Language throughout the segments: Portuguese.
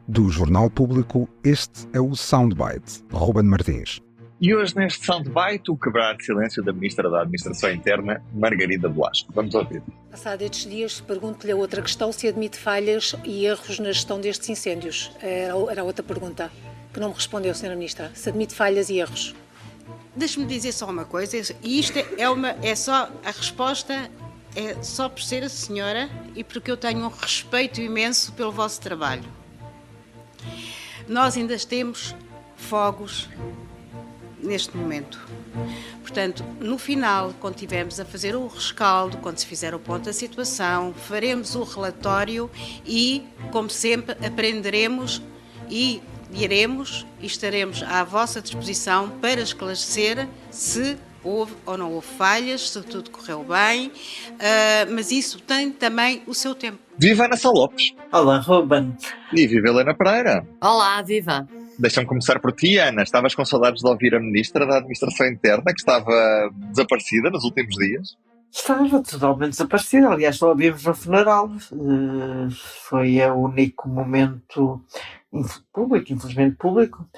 Do Jornal Público, este é o Soundbite, Ruben Martins. E hoje neste Soundbite, o quebrar de silêncio da Ministra da Administração Interna, Margarida Blasco. Vamos ouvir. Passado estes dias, pergunto-lhe a outra questão, se admite falhas e erros na gestão destes incêndios. Era outra pergunta que não me respondeu, Sra. Ministra. Se admite falhas e erros. Deixe-me dizer só uma coisa, e isto é só a resposta, é só por ser a senhora e porque eu tenho um respeito imenso pelo vosso trabalho. Nós ainda temos fogos neste momento. Portanto, no final, quando estivermos a fazer o rescaldo, quando se fizer o ponto da situação, faremos o relatório e, como sempre, aprenderemos e iremos e estaremos à vossa disposição para esclarecer se houve ou não houve falhas, se tudo correu bem, mas isso tem também o seu tempo. Viva Ana Sá Lopes. Olá, Ruben. E viva Helena Pereira. Olá, viva. Deixa-me começar por ti, Ana. Estavas com saudades de ouvir a Ministra da Administração Interna, que estava desaparecida nos últimos dias? Estava totalmente desaparecida. Aliás, só a vimos no funeral. Foi o único momento público, infelizmente público,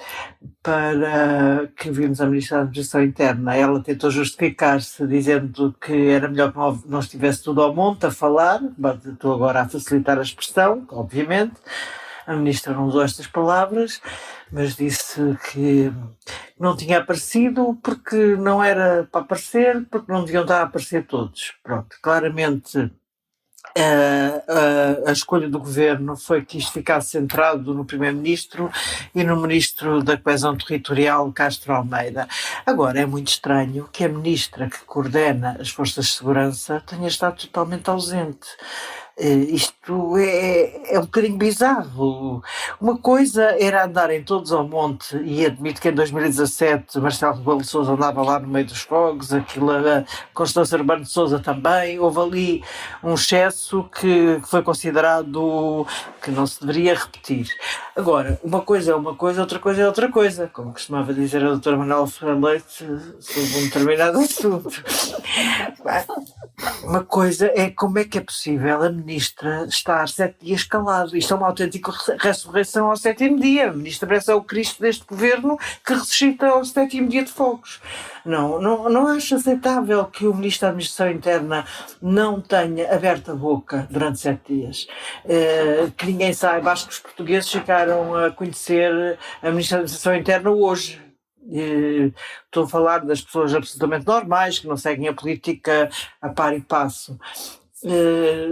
para que vimos a Ministra da Administração Interna. Ela tentou justificar-se dizendo que era melhor que não estivesse tudo ao monte a falar. Estou agora a facilitar a expressão, obviamente. A Ministra não usou estas palavras, mas disse que não tinha aparecido porque não era para aparecer, porque não deviam estar a aparecer todos. Pronto, claramente a escolha do Governo foi que isto ficasse centrado no Primeiro-Ministro e no Ministro da Coesão Territorial, Castro Almeida. Agora, é muito estranho que a Ministra que coordena as Forças de Segurança tenha estado totalmente ausente. Isto é um bocadinho bizarro. Uma coisa era andarem todos ao monte, e admito que em 2017 Marcelo Rebelo de Sousa andava lá no meio dos fogos, aquilo, a Constância Urbano de Sousa também. Houve ali um excesso que foi considerado que não se deveria repetir. Agora, uma coisa é uma coisa, outra coisa é outra coisa, como costumava dizer a doutora Manuela Ferreira Leite sobre um determinado assunto. Uma coisa é como é que é possível a Ministra estar 7 dias calado. Isto é uma autêntica ressurreição ao 7º dia. A Ministra parece o Cristo deste governo que ressuscita ao 7º dia de fogos. Não acho aceitável que o Ministro da Administração Interna não tenha aberto a boca durante 7 dias. Que ninguém saiba. Acho que os portugueses ficaram a conhecer a Ministra da Administração Interna hoje. Estou a falar das pessoas absolutamente normais que não seguem a política a par e passo.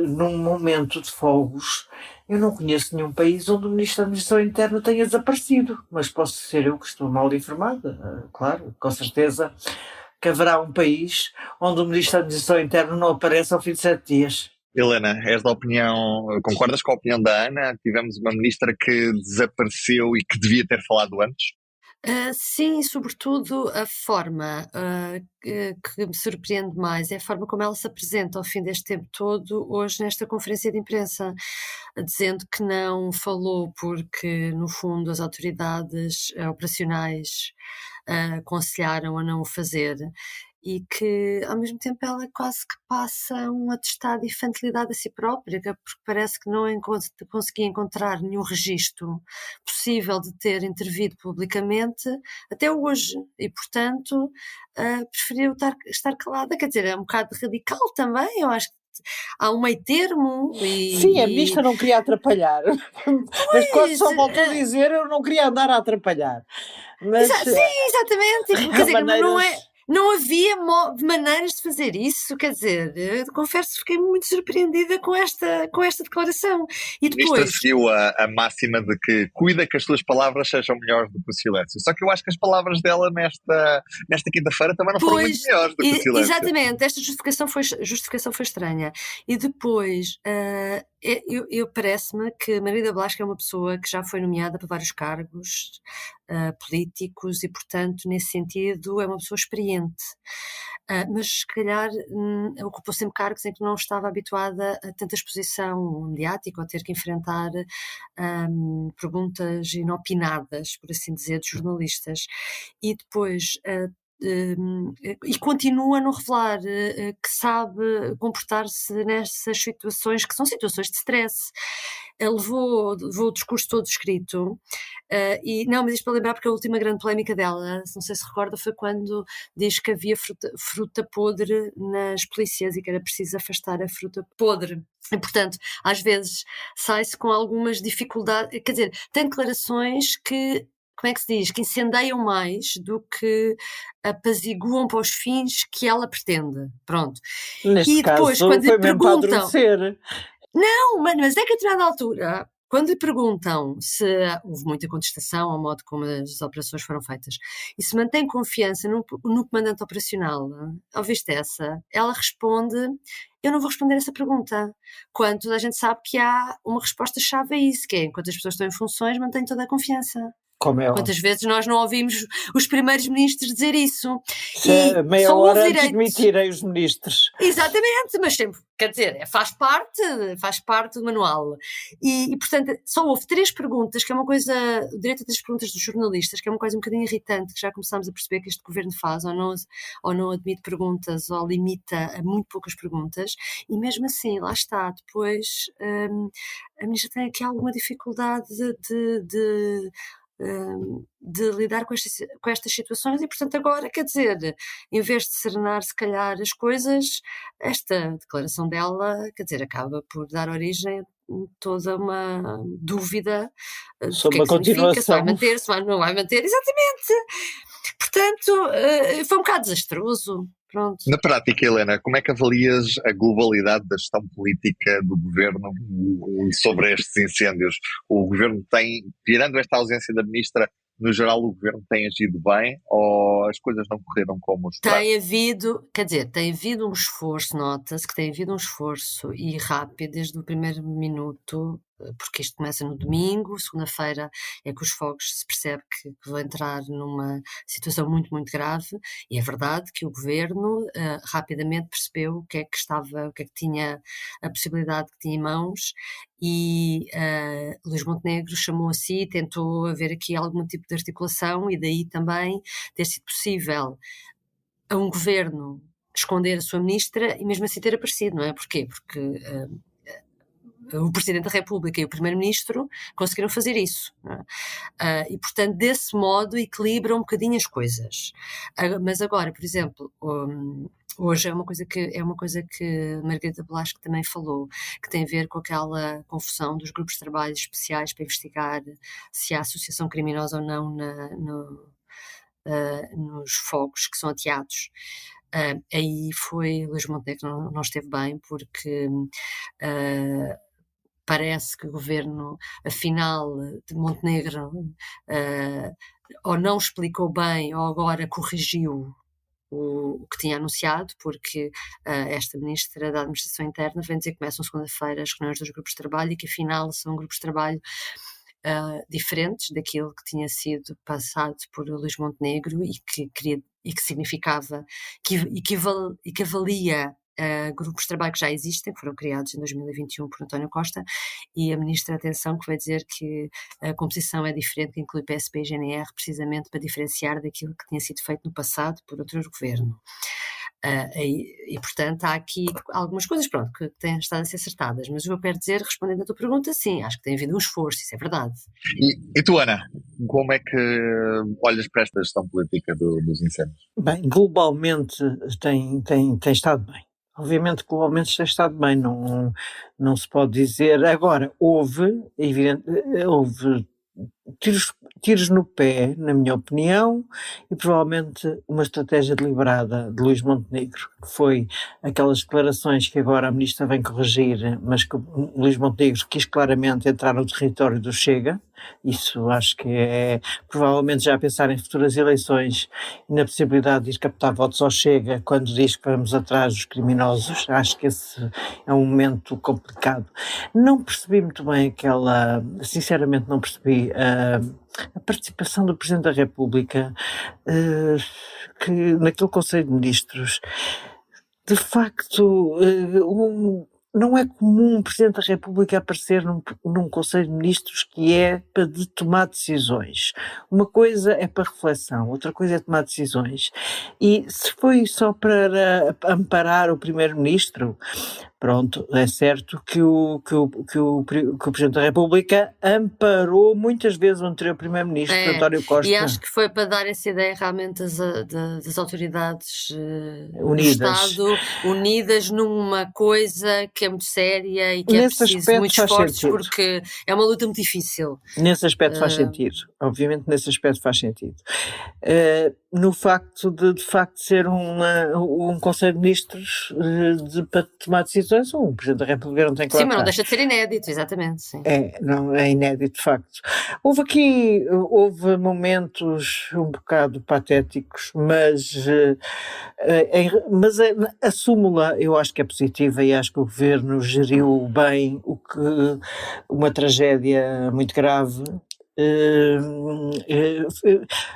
Num momento de fogos, eu não conheço nenhum país onde o Ministro da Administração Interna tenha desaparecido, mas posso ser eu que estou mal informada. Claro, com certeza que haverá um país onde o Ministro da Administração Interna não aparece ao fim de 7 dias. Helena, és da opinião, concordas com a opinião da Ana? Tivemos uma Ministra que desapareceu e que devia ter falado antes? Sim, sobretudo a forma que me surpreende mais é a forma como ela se apresenta ao fim deste tempo todo, hoje nesta conferência de imprensa, dizendo que não falou porque, no fundo, as autoridades operacionais aconselharam a não o fazer. E que, ao mesmo tempo, ela quase que passa um atestado de infantilidade a si própria, porque parece que não conseguia encontrar nenhum registro possível de ter intervido publicamente até hoje. E, portanto, preferiu estar calada. Quer dizer, é um bocado radical também, eu acho que há um meio termo. Sim, a Ministra não queria atrapalhar. Mas quando só voltou a dizer, eu não queria andar a atrapalhar. Mas, sim, exatamente. Quer dizer, não havia maneiras de fazer isso, quer dizer, eu confesso que fiquei muito surpreendida com esta declaração. E depois... A Ministra seguiu a máxima de que cuida que as suas palavras sejam melhores do que o silêncio. Só que eu acho que as palavras dela nesta quinta-feira também não foram muito melhores do que o silêncio. Exatamente, esta justificação foi estranha. E depois... Eu parece-me que Margarida Blasco é uma pessoa que já foi nomeada para vários cargos políticos e, portanto, nesse sentido, é uma pessoa experiente. Mas, se calhar, ocupou sempre cargos em que não estava habituada a tanta exposição mediática ou ter que enfrentar perguntas inopinadas, por assim dizer, de jornalistas. E depois e continua a não revelar que sabe comportar-se nessas situações que são situações de stress. Levou o discurso todo escrito, mas isto para lembrar, porque a última grande polémica dela, não sei se recorda, foi quando diz que havia fruta podre nas polícias e que era preciso afastar a fruta podre. E, portanto, às vezes sai-se com algumas dificuldades, quer dizer, tem declarações que, como é que se diz, que incendeiam mais do que apaziguam para os fins que ela pretende. Pronto. Neste E depois, caso, quando lhe foi mesmo para perguntam... adormecer. Não, mas é que a determinada altura, quando lhe perguntam se houve muita contestação ao modo como as operações foram feitas e se mantém confiança no comandante operacional, ouviste essa? Ela responde: eu não vou responder essa pergunta. Quando toda a gente sabe que há uma resposta-chave a isso, que é, enquanto as pessoas estão em funções, mantém toda a confiança. Como é Quantas vezes nós não ouvimos os primeiros ministros dizer isso? e meia só hora houve antes de direitos. demitirem os ministros. Exatamente, mas sempre, quer dizer, faz parte do manual. E, portanto, só houve 3 perguntas, que é uma coisa, o direito a 3 perguntas dos jornalistas, que é uma coisa um bocadinho irritante, que já começámos a perceber que este governo faz, ou não admite perguntas, ou limita a muito poucas perguntas, e mesmo assim, lá está, depois a ministra tem aqui alguma dificuldade de lidar com estas situações e, portanto, agora, quer dizer, em vez de serenar se calhar as coisas, esta declaração dela, quer dizer, acaba por dar origem a toda uma dúvida do Sobre que é a que significa, se vai continuação. manter, se não vai manter, exatamente. Portanto, foi um bocado desastroso. Pronto. Na prática, Helena, como é que avalias a globalidade da gestão política do governo sobre estes incêndios? O governo tem, tirando esta ausência da ministra, no geral o governo tem agido bem ou as coisas não correram como esperado? Tem havido um esforço, nota-se que tem havido um esforço e rápido desde o primeiro minuto, porque isto começa no domingo, segunda-feira é que os fogos se percebe que vão entrar numa situação muito, muito grave, e é verdade que o governo rapidamente percebeu o que é que tinha a possibilidade que tinha em mãos, e Luís Montenegro chamou a si, tentou haver aqui algum tipo de articulação, e daí também ter sido possível a um governo esconder a sua ministra e mesmo assim ter aparecido, não é? Porquê? Porque o Presidente da República e o Primeiro-Ministro conseguiram fazer isso, não é? E, portanto, desse modo equilibram um bocadinho as coisas. Mas agora, por exemplo, hoje é uma coisa que Margarida Blasco também falou, que tem a ver com aquela confusão dos grupos de trabalho especiais para investigar se há associação criminosa ou não nos fogos que são ateados. Aí Luís Montenegro não esteve bem, porque parece que o governo, afinal, de Montenegro ou não explicou bem ou agora corrigiu o que tinha anunciado, porque esta ministra da Administração Interna vem dizer que começam segunda-feira as reuniões dos grupos de trabalho e que afinal são grupos de trabalho diferentes daquilo que tinha sido passado por Luís Montenegro e que significava, que avalia grupos de trabalho que já existem, que foram criados em 2021 por António Costa, e a ministra, atenção, que vai dizer que a composição é diferente, que inclui PSP e GNR, precisamente para diferenciar daquilo que tinha sido feito no passado por outros governos. E, portanto, há aqui algumas coisas, pronto, que têm estado a ser acertadas, mas o que eu quero dizer, respondendo à tua pergunta, sim, acho que tem havido um esforço, isso é verdade. E tu, Ana, como é que olhas para esta gestão política dos incêndios? Bem, globalmente tem estado bem. Obviamente, globalmente tem estado bem, não se pode dizer. Agora, houve tiros no pé, na minha opinião, e provavelmente uma estratégia deliberada de Luís Montenegro, que foi aquelas declarações que agora a ministra vem corrigir, mas que Luís Montenegro quis claramente entrar no território do Chega. Isso acho que é provavelmente já a pensar em futuras eleições e na possibilidade de ir captar votos ao Chega quando diz que vamos atrás dos criminosos. Acho que esse é um momento complicado. Não percebi muito bem sinceramente não percebi a participação do Presidente da República que naquele Conselho de Ministros. De facto, não é comum o Presidente da República aparecer num Conselho de Ministros que é para de tomar decisões. Uma coisa é para reflexão, outra coisa é tomar decisões. E se foi só para amparar o Primeiro-Ministro, pronto, é certo que o Presidente da República amparou muitas vezes o anterior Primeiro-Ministro, António Costa. E acho que foi para dar essa ideia realmente das autoridades Unidas. do Estado unidas numa coisa que é muito séria e que Nesse é preciso aspecto muitos faz esforços, sentido. porque é uma luta muito difícil. Nesse aspecto faz sentido, obviamente nesse aspecto faz sentido. No facto de facto ser um Conselho de Ministros para tomar decisões, o Presidente da República não tem que lá Sim, mas não estar. deixa de ser inédito, exatamente. Sim. Não, é inédito de facto. Houve momentos um bocado patéticos, mas a súmula eu acho que é positiva e acho que o Governo geriu bem uma tragédia muito grave.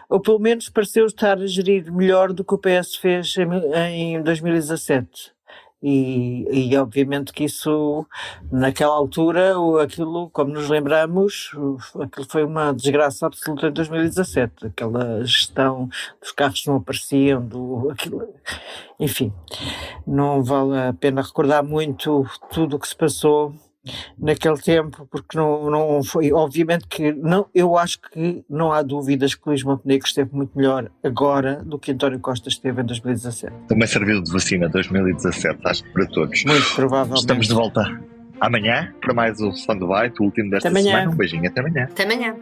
Ou pelo menos pareceu estar a gerir melhor do que o PS fez em 2017 e obviamente que isso naquela altura, aquilo, como nos lembramos, aquilo foi uma desgraça absoluta em 2017, aquela gestão dos carros que não apareciam, enfim, não vale a pena recordar muito tudo o que se passou naquele tempo, porque não foi, obviamente que não, eu acho que não há dúvidas que Luís Montenegro esteve muito melhor agora do que António Costa esteve em 2017. Também serviu de vacina 2017, acho que para todos. Muito provavelmente. Estamos de volta amanhã para mais um Soundbite, o último desta semana. Um beijinho, até amanhã. Até amanhã.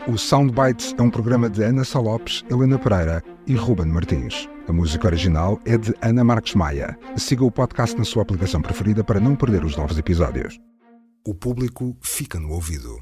O Soundbites é um programa de Ana Sá Lopes, Helena Pereira e Ruben Martins. A música original é de Ana Marques Maia. Siga o podcast na sua aplicação preferida para não perder os novos episódios. O público fica no ouvido.